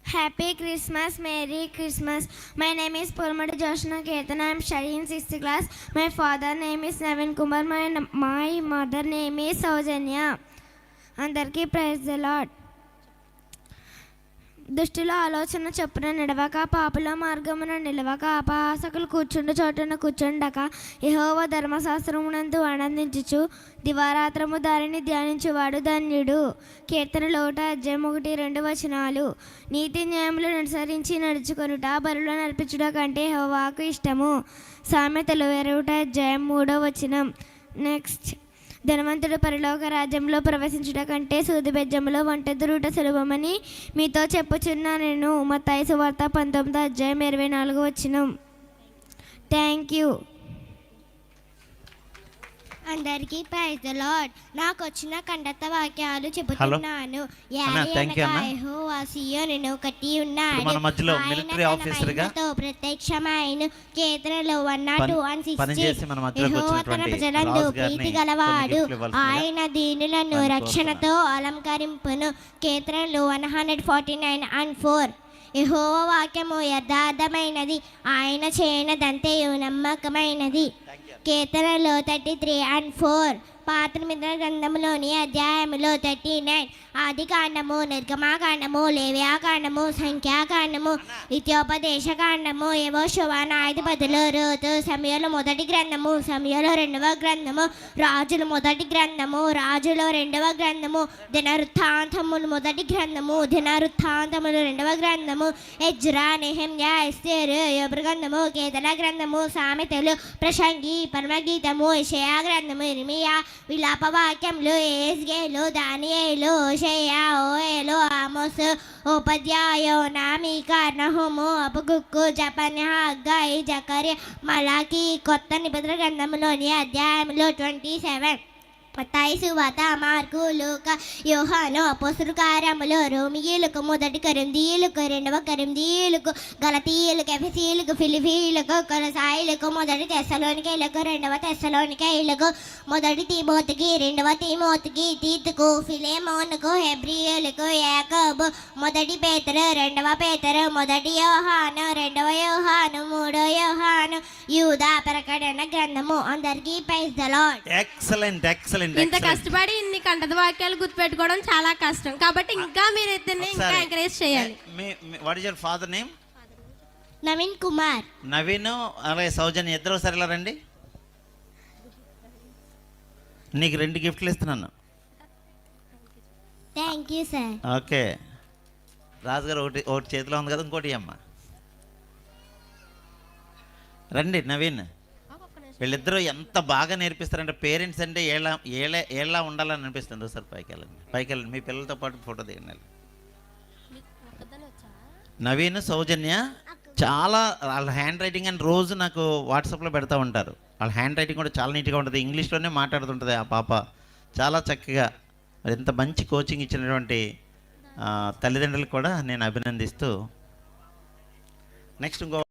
Happy Christmas, Merry Christmas. My name is Purmadi Joshna Ketan. I am studying 6th class. My father name is Navin Kumar. My mother name is Saujanya. Andarki praise the Lord. దుష్టుల ఆలోచన చొప్పున నడవక, పాపుల మార్గమున నిలవక, అపహాసకులు కూర్చుండు చోటున కూర్చుండక, యెహోవా ధర్మశాస్త్రమునందు ఆనందించుచు దివారాత్రము దానిని ధ్యానించువాడు ధన్యుడు. కీర్తనలు 1:1-2 నీతి న్యాయములను అనుసరించి నడుచుకొనుట బలులను అర్పించుట కంటే యెహోవాకు ఇష్టము. సామెతలు 2:3 నెక్స్ట్, ధనవంతుడు పరలోక రాజ్యంలో ప్రవేశించుట కంటే సూదిబెజ్జములో వంటెదురుట సులభమని మీతో చెప్పుచున్నాను నేను. మత్తయి సువార్త 19:24. Thank you. అందరికీ ప్రైజ్ ది లార్డ్. నాకు వచ్చిన కండత వాక్యాలు చెబుతున్నాను. ప్రత్యక్షమైన కీర్తనలు 102-160 తన ప్రజలందు ప్రీతి గలవాడు, ఆయన దీనులను రక్షణతో అలంకరింపును. కీర్తనలు 149-4 యెహోవా వాక్యము యథార్థమైనది, ఆయన చేయనదంతయు నమ్మకమైనది. కీర్తనలు 33-4 పాత నిబంధన గ్రంథములోని అధ్యాయములో 39 ఆది కాండము, నిర్గమాకాండము, లేవ్యాకాండము, సంఖ్యాకాండము, నిత్యోపదేశ కాండము, యెహోషువ, న్యాయాధిపతులు, రూతు, సమూయేలు మొదటి గ్రంథము, సమూయేలు రెండవ గ్రంథము, రాజుల మొదటి గ్రంథము, రాజుల రెండవ గ్రంథము, దినవృత్తాంతములు మొదటి గ్రంథము, దినవృత్తాంతములు రెండవ గ్రంథము, ఎజ్రా, నెహెమ్యా, ఎస్తేరు, యోబు గ్రంథము, కీర్తన గ్రంథము, సామెతలు, ప్రసంగి, పరమగీతము, యెషయా గ్రంథము, ఇర్మీయా, విలాప వాక్యములు, యెహెజ్కేలు, దానియేలు, హోషేయ, యోయేలు, ఆమోసు, ఓబద్యాయా, నామీకా, నహూము, హబక్కూకు, జెఫన్యా, హగ్గయి, జకర్యా, మలాకి. కొత్త నిబంధన గ్రంథములోని అధ్యాయములు 27 మత్తయి సువార్త, మార్కు, లూకా, యోహాను అపోస్తలుల కార్యములు, రోమీయులకు, మొదటి కొరింథీయులకు, రెండవ కొరింథీయులకు, గలతీయులకు, ఎఫెసీయులకు, ఫిలిప్పీయులకు, కొలసాయులకు, మొదటి తెస్సలోనికయులకు, రెండవ తెస్సలోనికయులకు, మొదటి తిమోతికి, రెండవ తిమోతికి, తీతుకు, ఫిలెమోనుకు, హెబ్రీయులకు, యాకోబు, మొదటి పేతురు, రెండవ పేతురు, మొదటి యోహాను, రెండవ యోహాను, మూడో యోహాను, యూదా. ప్రకటన గ్రంథము. అందరికీ ప్రైజ్ ది లార్డ్. ఎక్సలెంట్. ఇంత కష్టపడి ఇన్ని కంటత వాక్యాలు గుర్తుపెట్టుకోవడం చాలా కష్టం, కాబట్టి ఇంకా మీరు ఇద్దరిని ఇంకా ఎంకరేజ్ చేయాలి. What is your father name? Naveen Kumar. Naveen అలాగే సౌజన్య ఇద్దరు సరిలా రండి. నీకు 2 గిఫ్ట్లు ఇస్తున్నాను. Thank you sir. ఓకే, రాజుగారు ఒకటి చేతిలో ఉంది కదా, ఇంకోటి అమ్మ. రండి నవీన్. వీళ్ళిద్దరూ ఎంత బాగా నేర్పిస్తారంటే పేరెంట్స్ అంటే ఏలా ఉండాలని అనిపిస్తుంది. సార్ పైకి వెళ్ళండి, మీ పిల్లలతో పాటు ఫోటో దిగండి. నవీన్, సౌజన్య చాలా వాళ్ళ హ్యాండ్ రైటింగ్ అని రోజు నాకు వాట్సాప్లో పెడతా ఉంటారు. వాళ్ళ హ్యాండ్ రైటింగ్ కూడా చాలా నీట్గా ఉంటుంది. ఇంగ్లీష్లోనే మాట్లాడుతుంటుంది ఆ పాప చాలా చక్కగా. మరి ఇంత మంచి కోచింగ్ ఇచ్చినటువంటి తల్లిదండ్రులకు కూడా నేను అభినందిస్తూ నెక్స్ట్ ఇంకో